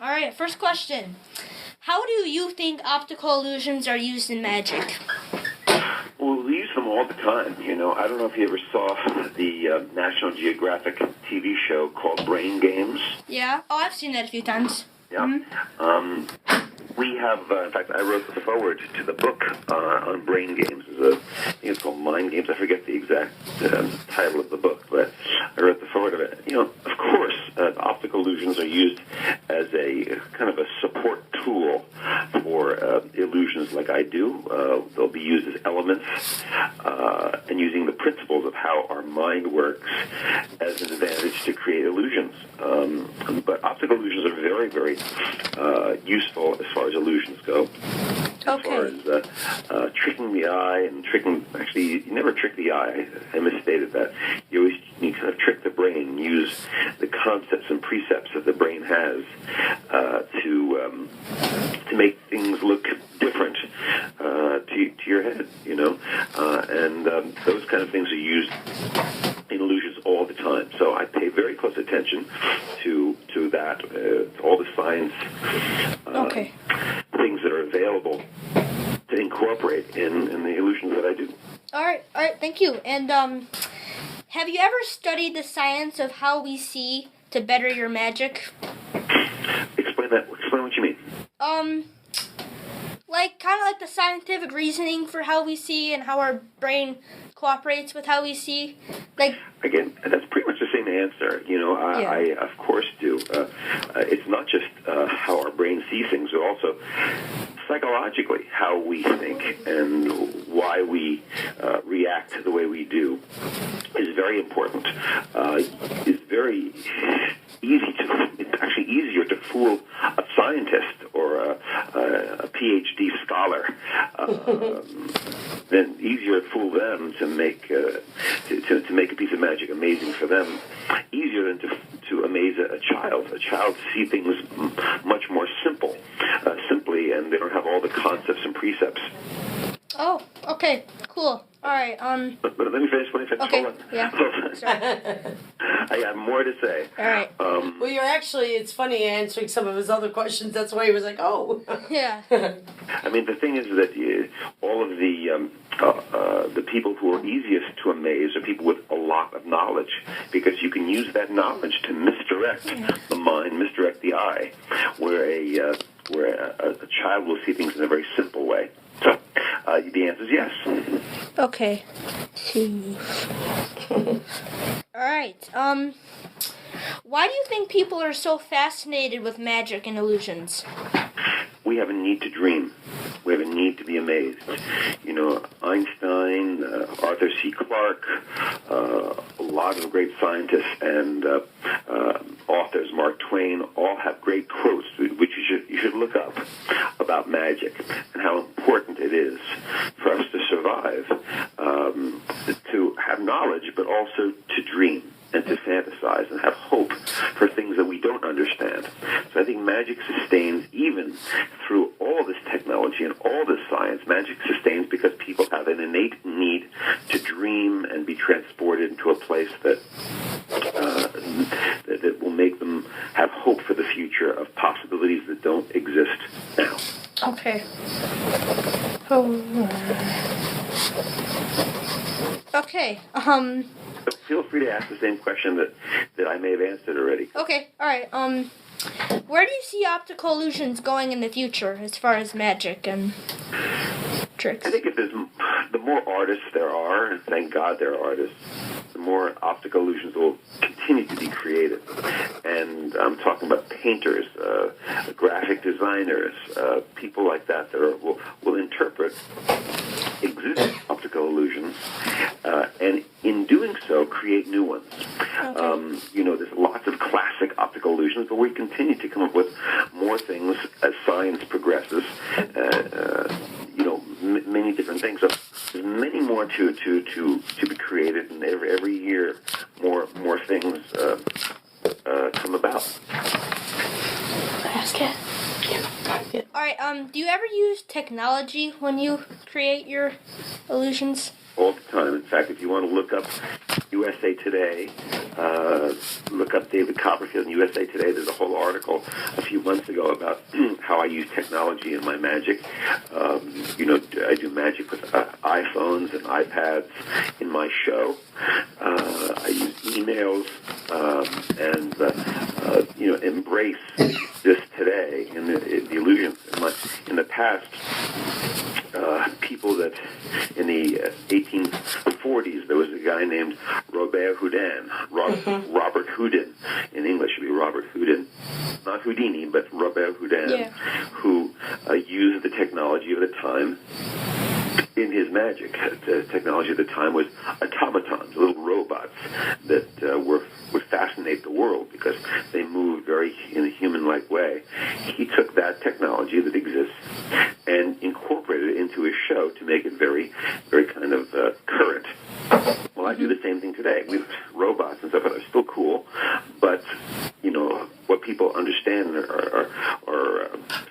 All right, first question. How do you think optical illusions are used in magic? Well, we use them all the time. I don't know if you ever saw the National Geographic TV show called Brain Games. Yeah. Oh, I've seen that a few times. Yeah. Mm-hmm. We have, in fact, I wrote the foreword to the book on brain games. I think it's called Mind Games. I forget the exact title of the book, but I wrote the foreword of it. Of course, optical illusions are used as a kind of a support tool for illusions like I do. They'll be used as elements and using the principles of how our mind works as an advantage to create illusions. But optical illusions are very, very useful as far as illusions go. As far as tricking the eye and actually, you never trick the eye. I misstated that. You kind of trick the brain, use the concepts and precepts that the brain has to make things look different to your head, and those kind of things are used in illusions all the time. So I pay very close attention to that, all the science things that are available to incorporate in the illusions that I do. All right, thank you. And have you ever studied the science of how we see to better your magic? Explain what you mean. Kind of like the scientific reasoning for how we see and how our brain cooperates with how we see. Again, that's pretty much the same answer. I of course do. It's not just how our brain sees things, but also psychologically how we think and why we react the way we do is very important. It's very it's actually easier to fool a scientist or a PhD scholar than easier to fool them to make to make a piece of magic amazing for them. Easier than to amaze a child. A child sees things much more simply, and they don't have all the concepts and precepts. Oh, okay, cool. All right. But let me finish. Okay. Hold on. Yeah. Sorry. I have more to say. All right. Well, it's funny answering some of his other questions. That's why he was like, oh. Yeah. I mean, the thing is that all of the people who are easiest to amaze are people with a lot of knowledge, because you can use that knowledge to misdirect the mind, misdirect the eye, where a child will see things in a very simple way. So the answer is yes. Okay. All right. Why do you think people are so fascinated with magic and illusions? We have a need to dream. We have a need to be amazed. Einstein, Arthur C. Clarke, a lot of great scientists and authors, Mark Twain, all have great quotes which you should look up about magic and how important it is for us to survive, to have knowledge, but also to dream and to fantasize and have hope for things that we don't understand. So I think magic sustains even through all this technology and all this science. Magic sustains because people have an innate need to dream and be transported into a place that will make them have hope for the future of possibilities that don't exist now. Okay. Okay. Feel free to ask the same question that I may have answered already. Okay. All right. Where do you see optical illusions going in the future as far as magic and tricks? I think the more artists there are, and thank God there are artists, the more optical illusions will continue to be created. And I'm talking about painters, graphic designers, people like that will interpret existing optical illusions, and in doing so, create new ones. Okay. There's lots of classic optical illusions, but we continue to come up with more things as science progresses. Many different things. So there's many more to be created, and every year more things come about. Ask it. Yeah. All right. Do you ever use technology when you create your illusions? All the time. In fact, if you want to look up USA Today, Look up David Copperfield in USA Today. There's a whole article a few months ago about how I use technology in my magic. I do magic with iPhones and iPads in my show. I use emails and embrace this today in the illusions. In the past, people that in the 1840s, there was a guy named Robert Houdin, Robert Houdin. In English, it would be Robert Houdin. Not Houdini, but Robert Houdin, who used the technology of the time in his magic. The technology at the time was automatons, little robots that would fascinate the world because they moved very in a human-like way. He took that technology that exists and incorporated it into his show to make it very, very kind of current. Well, I do the same thing today with robots and stuff that are still cool, but what people understand are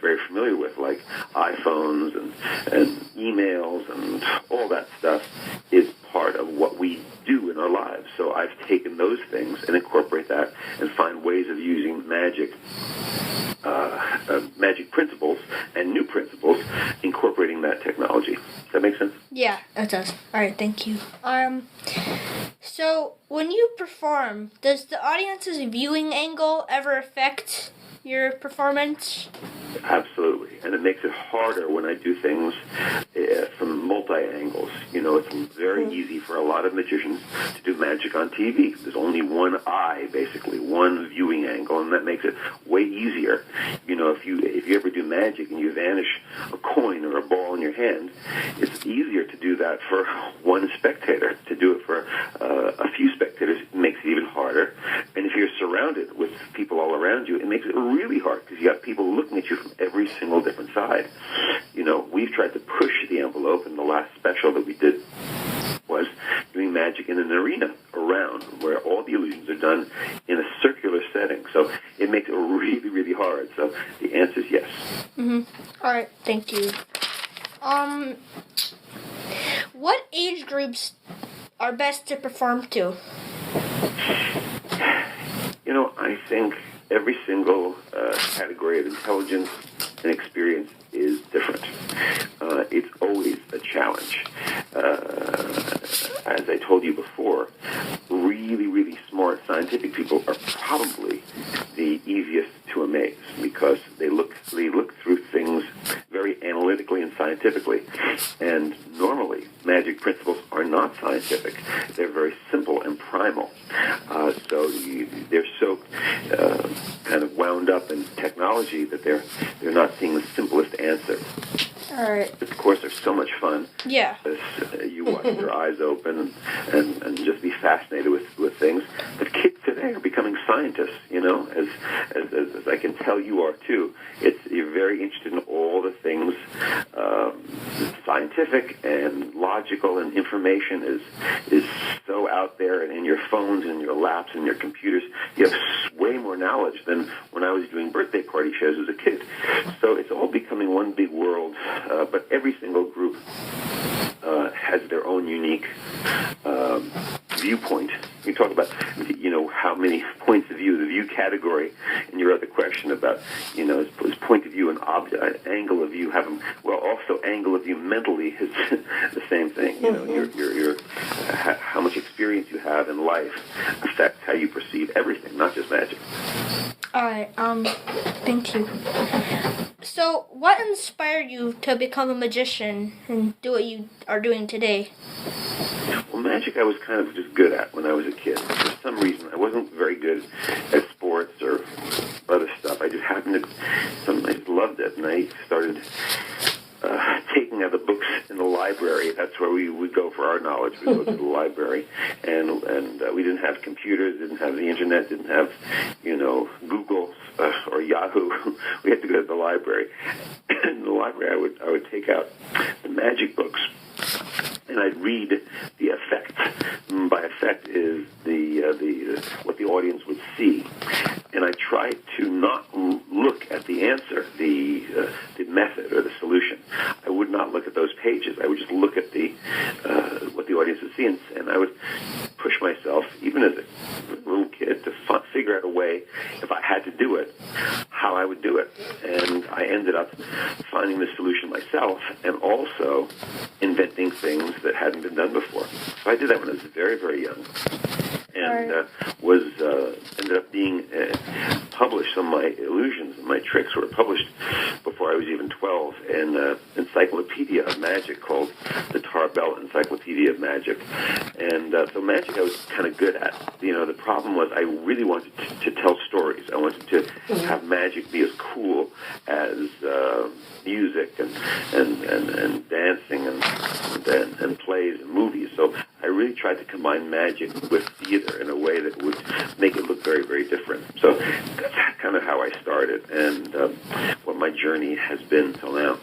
very familiar with, like iPhones and emails and all that stuff, is part of what we do in our lives. So I've taken those things and incorporate that and find ways of using magic principles and new principles, incorporating that technology. Does that make sense? Yeah, that does. All right, thank you. So when you perform, does the audience's viewing angle ever affect your performance? Absolutely, and it makes it harder when I do things from multi-angles. It's very easy for a lot of magicians to do magic on TV. There's only one eye, basically, one viewing angle, and that makes it way easier. If you ever do magic and you vanish a coin or a ball in your hand, it's easier to do that for one spectator. To do it for a few spectators, it makes it even harder. And if you're surrounded with people all around you, it makes it really hard because you got people looking at you from every single different side. We've tried to push the envelope, and the last special that we did was doing magic in an arena around where all the illusions are done in a circular setting. So it makes it really, really hard. So the answer is yes. Mm-hmm. All right, thank you. What age groups are best to perform to? I think every single category of intelligence and experience is different. It's always a challenge. As I told you before, really, really smart scientific people are probably the easiest to amaze because they look through things very analytically and scientifically. And normally, magic principles are not scientific. They're very simple and primal. They're so kind of wound up in technology that they're not seeing the simplest answer. All right. Of course, they're so much fun. Yeah. You watch your eyes open and just be fascinated with things. But kids today are becoming scientists, as I can tell you are too. You're very interested in all the things scientific and logical, and information is so out there and in your phones and your laps and your computers. You have way more knowledge than when I was doing birthday party shows as a kid. So it's all becoming one big world, but every single group has their own unique viewpoint. You talk about, how many points of view, the view category, and your other question about, is point of view and angle of view also angle of view mentally is the same thing. Your how much experience you have in life affects how you perceive everything, not just magic. All right, thank you. So, what inspired you to become a magician and do what you are doing today? Well, magic I was kind of just good at when I was a kid. For some reason, I wasn't very good at sports or other stuff. I just happened to, I just loved it, and I started taking out the books in the library. That's where we would go for our knowledge. We'd go to the library, and we didn't have computers, didn't have the internet, didn't have, Google or Yahoo. We had to go to the library. In the library, I would take out the magic books, and I'd read the effect. By effect is the what the audience would see, and I tried to not look at the answer, the method or the solution. I would not look at those pages. I would just look at the what the audience would see, and I would push myself, even as a little kid to figure out a way, if I had to do it, how I would do it. And I ended up finding the solution myself and also inventing things that hadn't been done before. So I did that when I was very, very young. And ended up being published. Some of my illusions and my tricks were published before I was even 12 in an encyclopedia of magic called the Tarbell Encyclopedia of Magic. And so magic I was kind of good at. The problem was I really wanted to tell stories. I wanted to have magic be as cool as music and dancing and plays and movies. So I really tried to combine magic with theater in a way that would make it look very, very different. So that's kind of how I started and what my journey has been till now.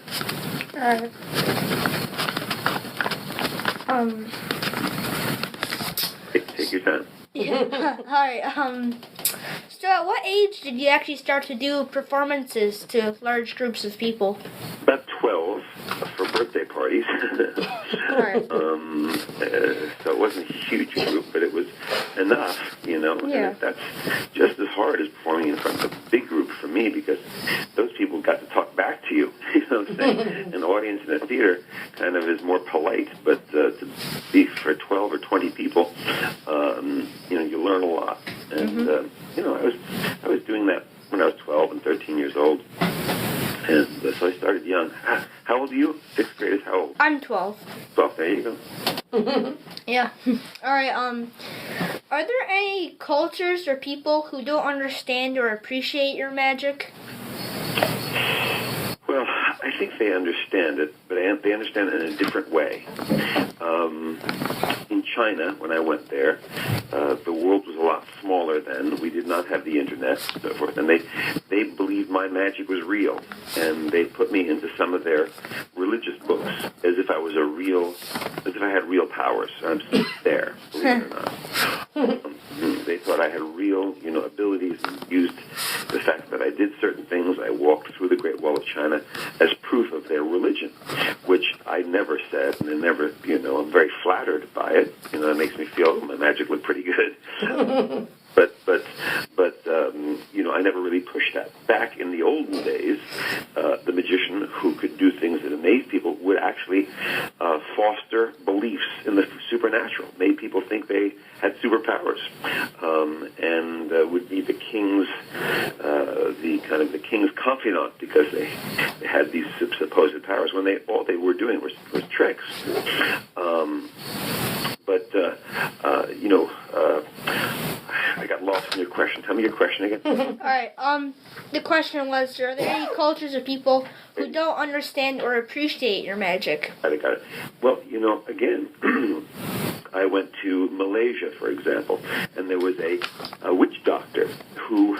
Take your time. Yeah. Hi. So at what age did you actually start to do performances to large groups of people? About 12 for birthday parties. Right. So it wasn't a huge group, but it was enough, Yeah. And that's just as hard as performing in front of a big group for me, because those people got to talk back to you. You know what I'm saying? An audience in a theater kind of is more polite, but to be for 12 or 20 people, you learn a lot. And I was doing that when I was 12 and 13 years old. And so I started young. How old are you? Sixth grade is how old? I'm 12. 12, there you go. Yeah. Alright, are there any cultures or people who don't understand or appreciate your magic? Well, I think they understand it, but they understand it in a different way. In China, when I went there, the world was a lot smaller then. We did not have the internet and so forth, and they believed my magic was real, and they put me into some of their religious books as if I had real powers. I'm still there, believe it or not. They thought I had real, abilities, and used the fact that I did certain things. I walked through the Great Wall of China as proof of their religion, which I never said, and I'm very flattered by it. It makes me feel my magic looked pretty good. But I never really pushed that. Back in the olden days, the magician who could do things that amazed people would actually foster beliefs in the supernatural, made people think they had superpowers, and would be the king's confidant, because they had these supposed powers when all they were doing was tricks. I got lost in your question. Tell me your question again. Alright, the question was, are there any cultures or people who don't understand or appreciate your magic? I got it. Well, again, I went to Malaysia, for example, and there was a witch doctor who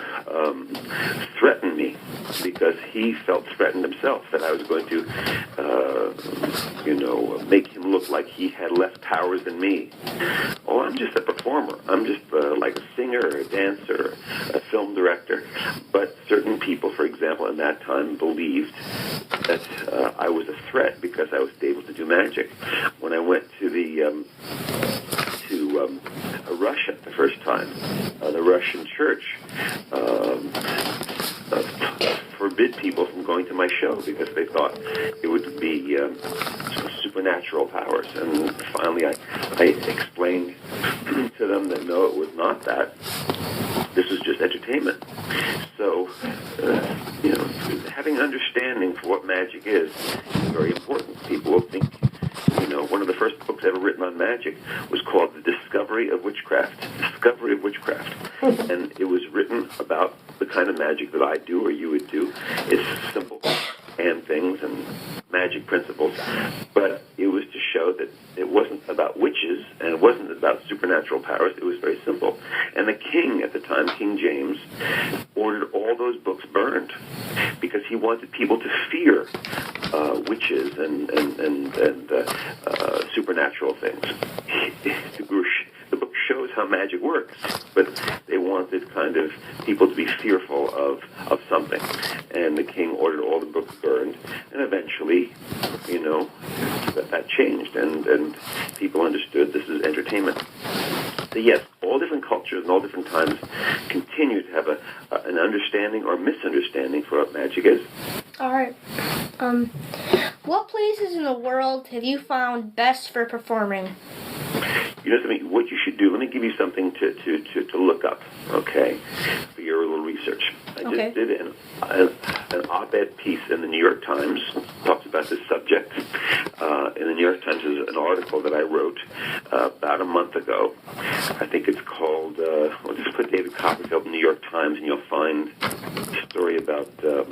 threatened me because he felt threatened himself that I was going to, make him look like he had less powers than me. Oh, I'm just a performer. I'm just like a singer or a dancer, a film director. But certain people, for example, in that time believed that I was a threat because I was able to do magic. When I went to Russia the first time, the Russian church forbid people from going to my show because they thought it would be supernatural powers. And finally I explained to them that no, it was not that. This was just entertainment. So, having understanding for what magic is very important. People will think, one of the first books ever written on magic was called The Discovery of Witchcraft. Discovery of Witchcraft. And it was written about the kind of magic that I do or you would do. It's simple hand things and magic principles. But it was to show that it wasn't about witches and it wasn't about supernatural powers. It was very simple. And the king at the time, King James, ordered all those books burned because he wanted people to fear witches and supernatural things. The book shows how magic works, but they wanted kind of people to be fearful of something. And the king ordered all the books burned, and eventually, that changed, and people understood this is entertainment. So yes, all different cultures and all different times continue to have an understanding or misunderstanding for what magic is. All right. What places in the world have you found best for performing? You know something? What you should do? Let me give you something to look up. Okay, for your little research. I just did an op-ed piece in the New York Times. Talks about this subject. In the New York Times is an article that I wrote about a month ago. I think it's called. Well, just put David Copperfield New York Times, and you'll find a story about the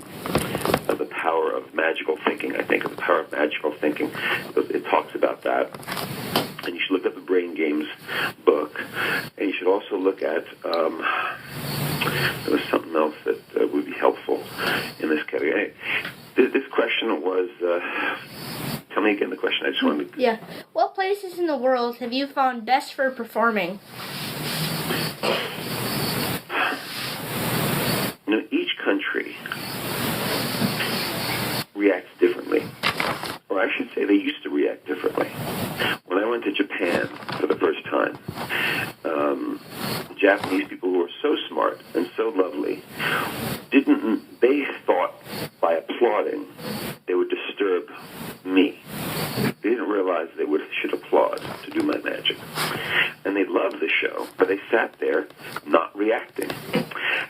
power of magical thinking. I think of the power of magical thinking. It talks about that. And you should look at the Brain Games book. And you should also look at, there was something else that would be helpful in this category. This question was, tell me again the question. I just wanted to... Yeah. What places in the world have you found best for performing? You know, each country reacts differently. Or I should say they used to react differently. When I went to Japan for the first time, the Japanese people who were so smart and so lovely they thought by applauding they would disturb me. They didn't realize they should applaud to do my magic. And they loved the show, but they sat there not reacting.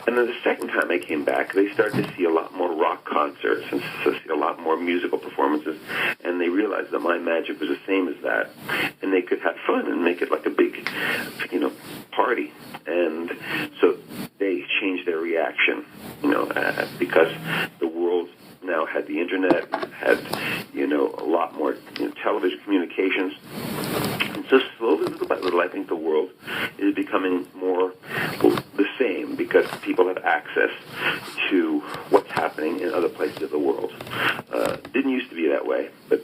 And then the second time I came back, they started to see a lot more rock concerts and see a lot more musical performances, and they realized that my magic was the same as that, and they could have fun and make it like a big, party. And so they changed their reaction, because the world now had the internet, had, a lot more television communications. And so slowly, little by little, I think the world is becoming more the same because people have access to what's happening in other places of the world. Didn't used to be that way, but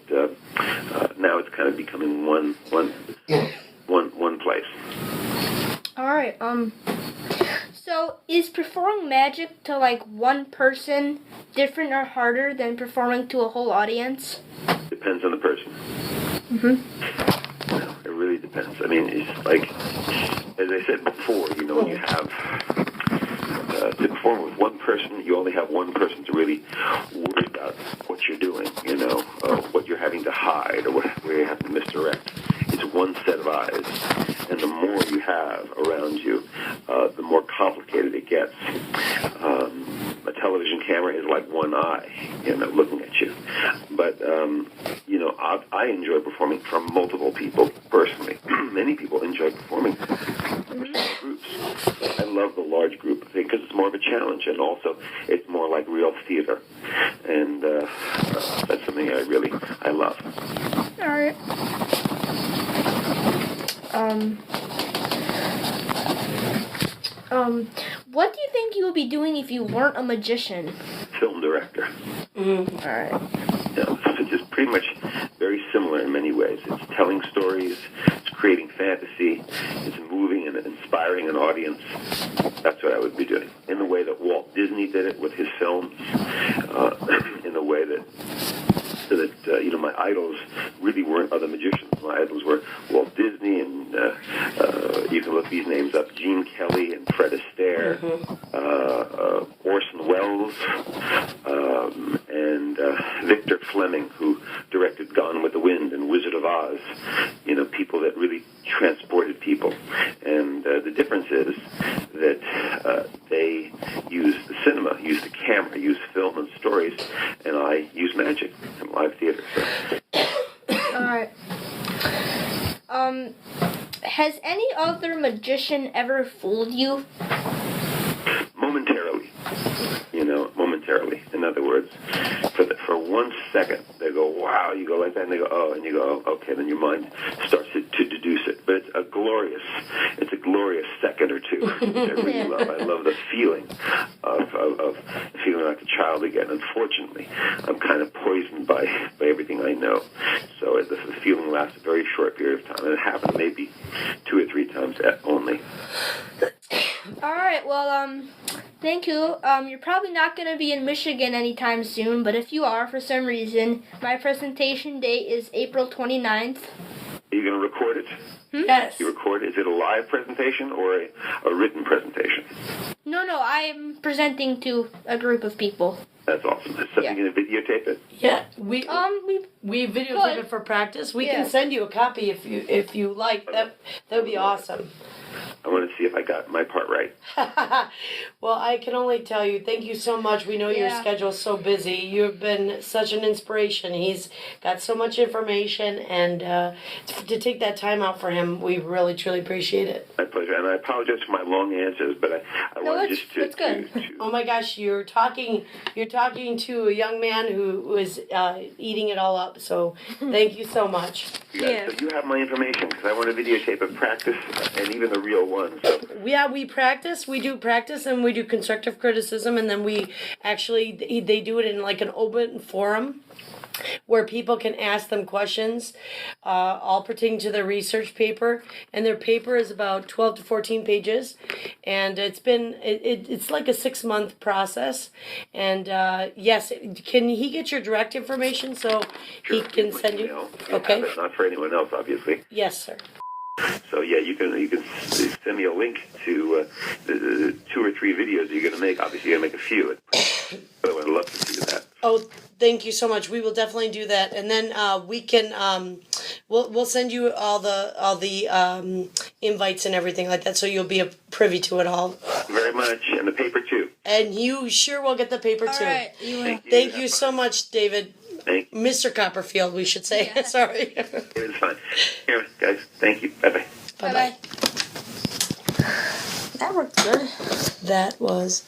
now it's kind of becoming one place. All right. So is performing magic to one person different or harder than performing to a whole audience? Depends on the person. Mm-hmm. It really depends. I mean, it's like, as I said before, when you have to perform with one person, you only have one person to really worry about what you're doing, what you're having to hide or where you have to misdirect. It's one set of eyes. And the more you have around you, the more complicated it gets. A television camera is like one eye, looking at you. But, I enjoy performing for multiple people, personally. Many people enjoy performing for small groups. I love the large group because it's more of a challenge, and also it's more like real theater. And that's something I love. All right. What do you think you would be doing if you weren't a magician? Film director. Mm-hmm. All right. It's just pretty much very similar in many ways. It's telling stories, it's creating fantasy, it's moving and inspiring an audience. That's what I would be doing. In the way that Walt Disney did it with his films, in the way that my idols really weren't other magicians. My idols were Walt Disney, and you can look these names up: Gene Kelly and Fred Astaire, Orson Welles, and Victor Fleming, who directed Gone with the Wind and Wizard of Oz. People that really transported people. And the difference is that they use the cinema, use the camera, use film and stories, and I use magic and live theater. So. All right. Has any other magician ever fooled you? Momentarily. Momentarily. In other words, for 1 second, they go, wow, you go like that, and they go, oh, and you go, oh, okay, then your mind starts to deduce it. But it's a glorious second or two, which I really love. I love the feeling of feeling like a child again. Unfortunately, I'm kind of poisoned by everything I know. So the feeling lasts a very short period of time, and it happened maybe 2 or 3 times only. All right, well, thank you. You're probably not going to be in Michigan anytime soon, but if you are for some reason, my presentation date is April 29th. Are you going to record it? Yes. You record. Is it a live presentation or a written presentation? No, I'm presenting to a group of people. That's awesome. Is something going to videotape it? Yeah, we videotape could. it for practice. We Yeah. can send you a copy if you like. That would be awesome. I want to see if I got my part right. Well, I can only tell you, thank you so much. We know your schedule's so busy. You've been such an inspiration. He's got so much information, and to take that time out for him, we really, truly appreciate it. My pleasure. And I apologize for my long answers, but I wanted just to... That's good. Oh my gosh, you're talking to a young man who is eating it all up, so thank you so much. So you have my information, because I want to videotape a practice, and even the real one. So. Yeah, we do practice, and we do constructive criticism, and then we actually, they do it in like an open forum where people can ask them questions, all pertaining to their research paper, and their paper is about 12 to 14 pages, and it's like a 6-month process, and yes, can he get your direct information so he can send you? Okay. But not for anyone else, obviously. Yes, sir. So yeah, you can send me a link to the 2 or 3 videos you're going to make. Obviously, you're going to make a few, but I would love to see that. Oh, thank you so much. We will definitely do that, and then we can we'll send you all the invites and everything like that, so you'll be privy to it all. Very much, and the paper too. And you sure will get the paper too. All right, you will. Thank you so much, David. Thank you. Mr. Copperfield, we should say. Yeah. Sorry. It's fine. Here, guys. Thank you. Bye-bye. Bye-bye. That worked good. That was